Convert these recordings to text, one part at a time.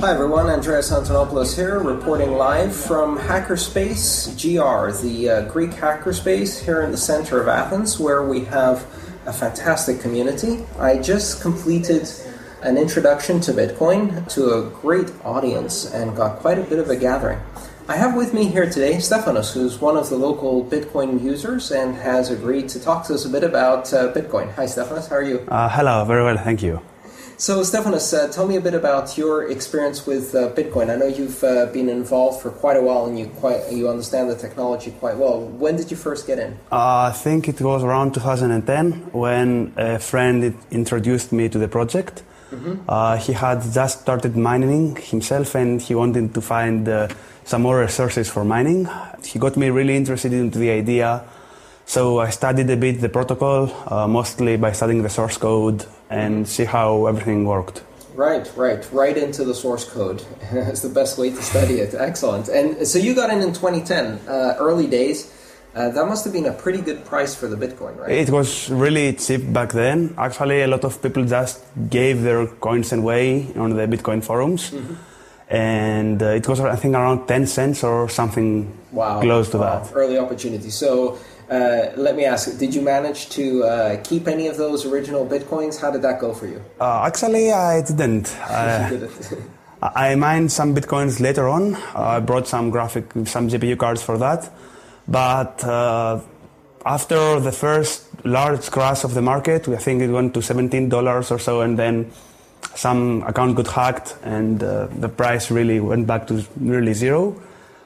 Hi everyone, Andreas Antonopoulos here, reporting live from Hackerspace.gr, the Greek hackerspace here in the center of Athens, where we have a fantastic community. I just completed an introduction to Bitcoin to a great audience and got quite a bit of a gathering. I have with me here today Stefanos, who's one of the local Bitcoin users and has agreed to talk to us a bit about Bitcoin. Hi Stefanos, how are you? Hello, very well, thank you. So Stefanos, tell me a bit about your experience with Bitcoin. I know you've been involved for quite a while and you understand the technology quite well. When did you first get in? I think it was around 2010 when a friend introduced me to the project. Mm-hmm. He had just started mining himself and he wanted to find some more resources for mining. He got me really interested into the idea. So I studied a bit the protocol, mostly by studying the source code and see how everything worked. Right into the source code. It's the best way to study it. Excellent. And so you got in 2010, early days. That must have been a pretty good price for the Bitcoin, right? It was really cheap back then. Actually, a lot of people just gave their coins away on the Bitcoin forums. Mm-hmm. And it was, I think, around 10 cents or something close to that. Early opportunity. So let me ask, did you manage to keep any of those original Bitcoins? How did that go for you? Actually, I didn't. I mined some Bitcoins later on. I brought some GPU cards for that. But after the first large crash of the market, I think it went to $17 or so, and then some account got hacked and the price really went back to nearly zero.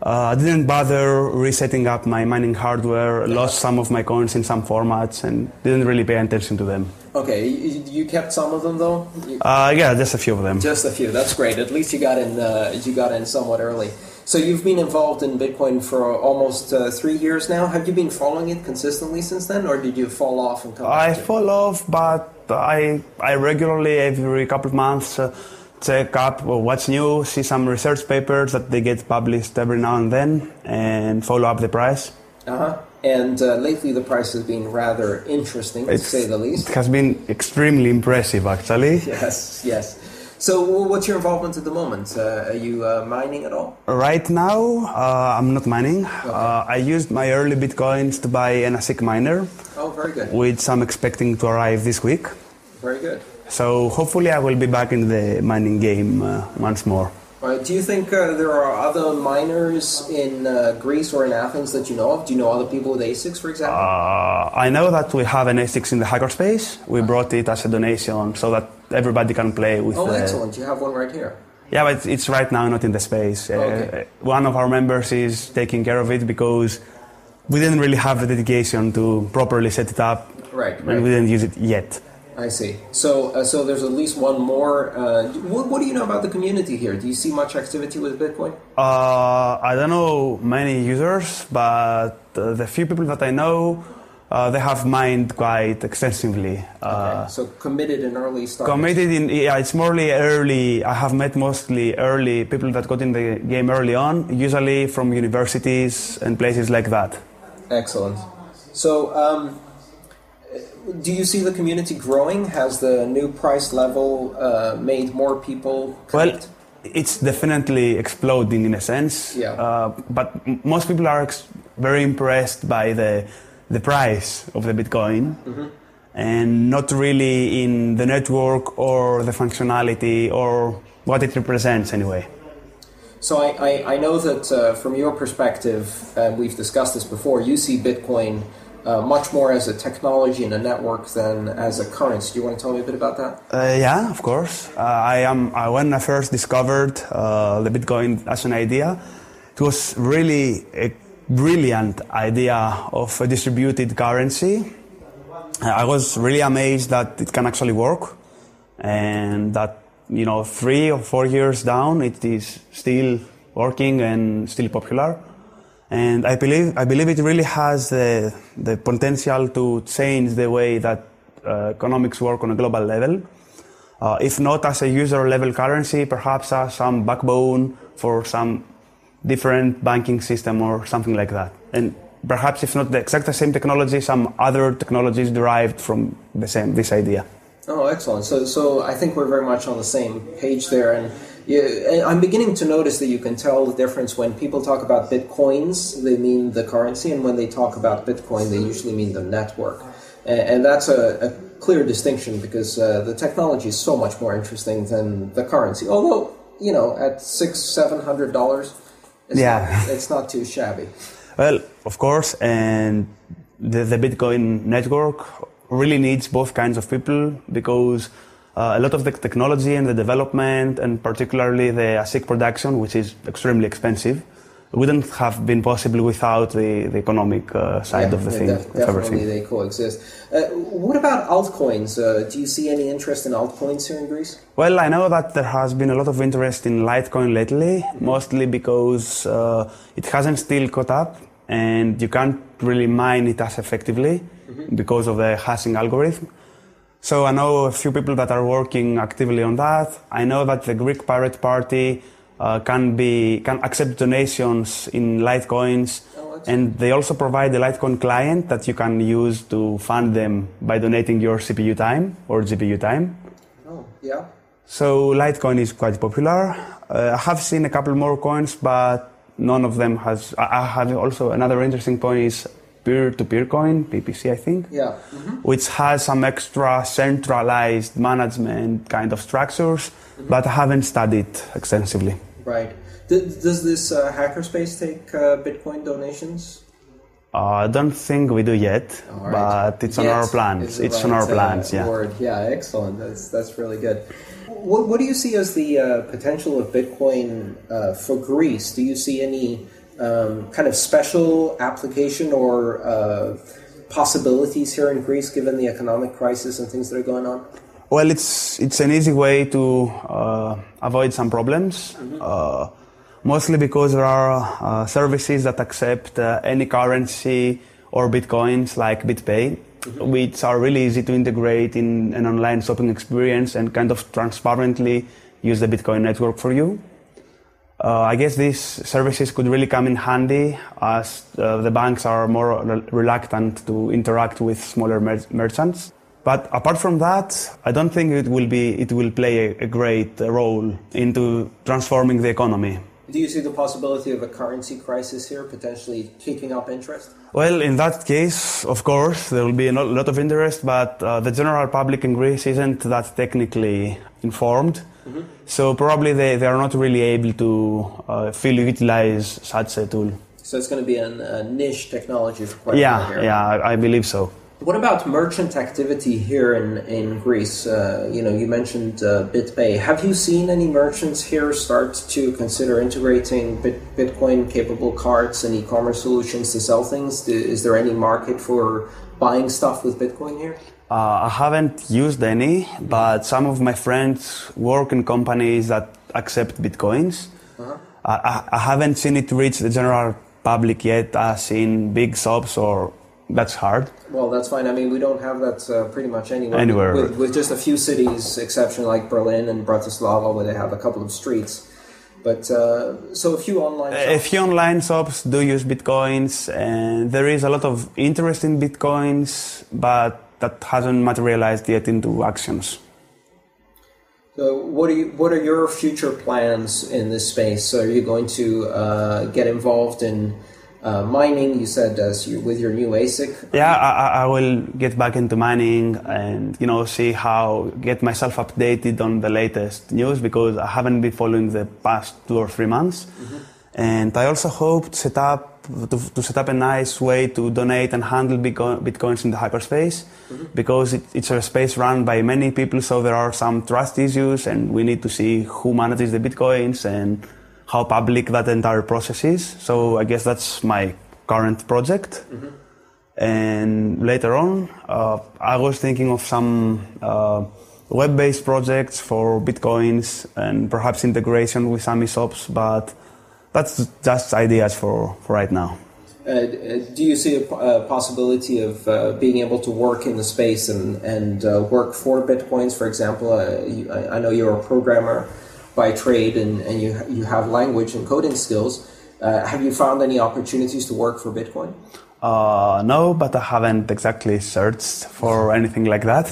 I didn't bother resetting up my mining hardware, lost some of my coins in some formats and didn't really pay attention to them. Okay, you kept some of them though? Yeah, just a few of them. Just a few, that's great. At least you got in somewhat early. So you've been involved in Bitcoin for almost 3 years now. Have you been following it consistently since then, or did you fall off and come back? I fall off, but I regularly, every couple of months, check up what's new, see some research papers that they get published every now and then, and follow up the price. And lately the price has been rather interesting, to say the least. It has been extremely impressive, actually. Yes. So what's your involvement at the moment? Are you mining at all? Right now, I'm not mining. Okay. I used my early Bitcoins to buy an ASIC miner. Oh, very good. Which I'm expecting to arrive this week. Very good. So hopefully I will be back in the mining game once more. Do you think there are other miners in Greece or in Athens that you know of? Do you know other people with ASICs, for example? I know that we have an ASICs in the Hackerspace. We brought it as a donation so that everybody can play with. Oh, excellent. You have one right here. Yeah, but it's right now not in the space. Okay. One of our members is taking care of it because we didn't really have the dedication to properly set it up. Right. And we didn't use it yet. I see. So there's at least one more. What do you know about the community here? Do you see much activity with Bitcoin? I don't know many users, but the few people that I know, they have mined quite extensively. Okay. So committed in early starters. It's morely early. I have met mostly early people that got in the game early on, usually from universities and places like that. Excellent. So, do you see the community growing? Has the new price level made more people connect? Well, it's definitely exploding in a sense. Yeah. But most people are very impressed by the price of the Bitcoin, mm-hmm. and not really in the network or the functionality or what it represents anyway. So I know that from your perspective, we've discussed this before, you see Bitcoin much more as a technology and a network than as a currency. Do you want to tell me a bit about that? Yeah, of course. When I first discovered the Bitcoin as an idea, it was really a brilliant idea of a distributed currency. I was really amazed that it can actually work, and that 3 or 4 years down, it is still working and still popular. And I believe it really has the potential to change the way that economics work on a global level. If not as a user-level currency, perhaps as some backbone for some different banking system or something like that. And perhaps if not the exact same technology, some other technologies derived from this idea. Oh, excellent. So I think we're very much on the same page there. And Yeah, I'm beginning to notice that you can tell the difference when people talk about bitcoins, they mean the currency, and when they talk about Bitcoin, they usually mean the network. And that's a clear distinction because the technology is so much more interesting than the currency. Although, at $600-700, it's not too shabby. Well, of course, and the Bitcoin network really needs both kinds of people because a lot of the technology and the development, and particularly the ASIC production, which is extremely expensive, wouldn't have been possible without the economic side of the thing. Definitely, they coexist. What about altcoins? Do you see any interest in altcoins here in Greece? Well, I know that there has been a lot of interest in Litecoin lately, mostly because it hasn't still caught up, and you can't really mine it as effectively because of the hashing algorithm. So I know a few people that are working actively on that. I know that the Greek Pirate Party can accept donations in Litecoins, and they also provide a Litecoin client that you can use to fund them by donating your CPU time or GPU time. Oh, yeah. So Litecoin is quite popular. I have seen a couple more coins, but none of them has. I have also another interesting point is peer-to-peer coin, PPC, I think, which has some extra centralized management kind of structures, but I haven't studied extensively. Right. Does this Hackerspace take Bitcoin donations? I don't think we do yet, but it's on our plans. It's on our plans, yeah. Word. Yeah, excellent. That's really good. What do you see as the potential of Bitcoin for Greece? Do you see any kind of special application or possibilities here in Greece given the economic crisis and things that are going on? Well, it's an easy way to avoid some problems, mostly because there are services that accept any currency or bitcoins like BitPay, which are really easy to integrate in an online shopping experience and kind of transparently use the Bitcoin network for you. I guess these services could really come in handy as the banks are more reluctant to interact with smaller merchants. But apart from that, I don't think it will play a great role into transforming the economy. Do you see the possibility of a currency crisis here, potentially kicking up interest? Well, in that case, of course, there will be a lot of interest, but the general public in Greece isn't that technically informed. So probably they are not really able to fully utilize such a tool. So it's going to be a niche technology for quite a while here. Yeah, I believe so. What about merchant activity here in Greece? You mentioned BitPay. Have you seen any merchants here start to consider integrating Bitcoin-capable cards and e-commerce solutions to sell things? Is there any market for buying stuff with Bitcoin here? I haven't used any, but some of my friends work in companies that accept Bitcoins. I haven't seen it reach the general public yet, as in big shops, or that's hard. Well, that's fine. I mean, we don't have that pretty much anywhere. With just a few cities, exception like Berlin and Bratislava, where they have a couple of streets. But so a few online shops. A few online shops do use Bitcoins, and there is a lot of interest in Bitcoins, but that hasn't materialized yet into actions. So what are your future plans in this space? Are you going to get involved in mining? You said with your new ASIC. Yeah, I will get back into mining and see get myself updated on the latest news, because I haven't been following the past 2 or 3 months. And I also hope to set up a nice way to donate and handle bitcoins in the hackerspace, because it's a space run by many people, so there are some trust issues, and we need to see who manages the bitcoins and how public that entire process is. So I guess that's my current project. And later on, I was thinking of some web-based projects for bitcoins and perhaps integration with some e-shops, but that's just ideas for right now. Do you see a possibility of being able to work in the space and work for bitcoins? For example, I know you're a programmer by trade and you have language and coding skills. Have you found any opportunities to work for Bitcoin? No, but I haven't exactly searched for anything like that.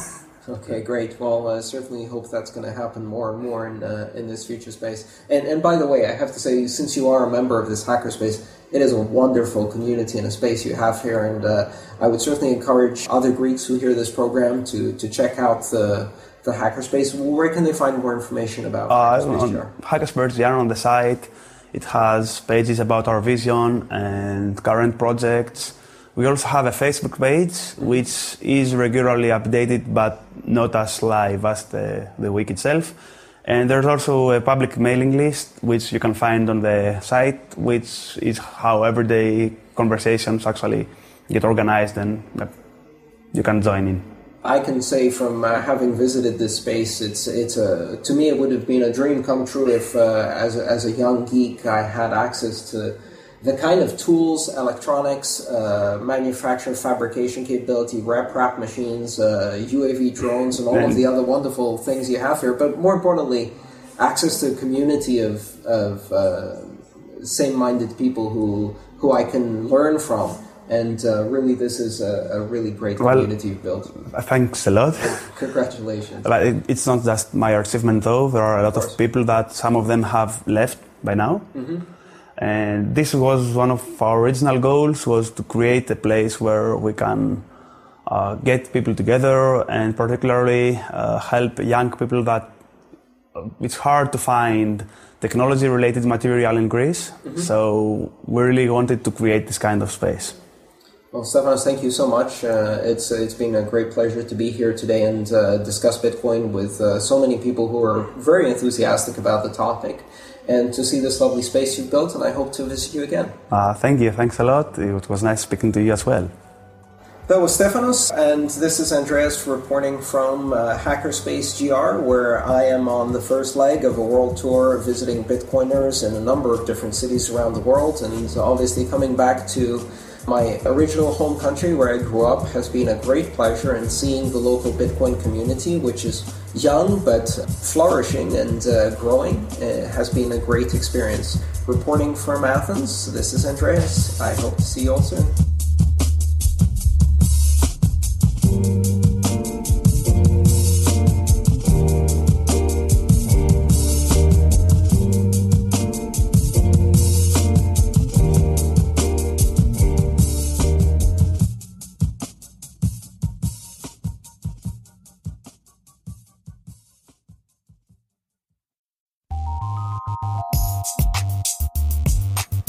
Okay, great. Well, I certainly hope that's going to happen more and more in this future space. And by the way, I have to say, since you are a member of this hackerspace, it is a wonderful community and a space you have here, and I would certainly encourage other Greeks who hear this program to check out the hackerspace. Where can they find more information about Hackerspace.gr? Hackerspace.gr on the site. It has pages about our vision and current projects. We also have a Facebook page, which is regularly updated, but not as live as the week itself. And there's also a public mailing list, which you can find on the site, which is how everyday conversations actually get organized, and you can join in. I can say from having visited this space, to me it would have been a dream come true if, as a young geek, I had access to the kind of tools, electronics, manufacturing, fabrication capability, wrap machines, UAV drones, and all of the other wonderful things you have here. But more importantly, access to a community of same-minded people who I can learn from. And really, this is a really great community you've built. Thanks a lot. Congratulations. It's not just my achievement, though. There are a lot of people that some of them have left by now. Mm-hmm. And this was one of our original goals, was to create a place where we can get people together and particularly help young people that it's hard to find technology-related material in Greece. Mm-hmm. So we really wanted to create this kind of space. Well, Stefanos, thank you so much. It's been a great pleasure to be here today and discuss Bitcoin with so many people who are very enthusiastic about the topic, and to see this lovely space you've built, and I hope to visit you again. Thank you. Thanks a lot. It was nice speaking to you as well. That was Stefanos, and this is Andreas reporting from Hackerspace.gr, where I am on the first leg of a world tour visiting Bitcoiners in a number of different cities around the world, and obviously coming back to my original home country where I grew up has been a great pleasure, and seeing the local Bitcoin community, which is young but flourishing and growing, has been a great experience. Reporting from Athens, this is Andreas. I hope to see you all soon.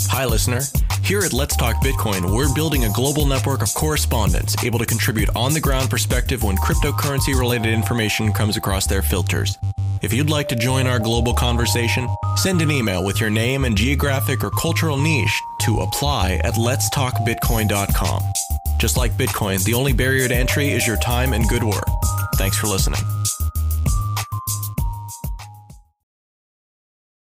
Hi, listener. Here at Let's Talk Bitcoin, we're building a global network of correspondents able to contribute on-the-ground perspective when cryptocurrency-related information comes across their filters. If you'd like to join our global conversation, send an email with your name and geographic or cultural niche to apply@letstalkbitcoin.com. Just like Bitcoin, the only barrier to entry is your time and good work. Thanks for listening.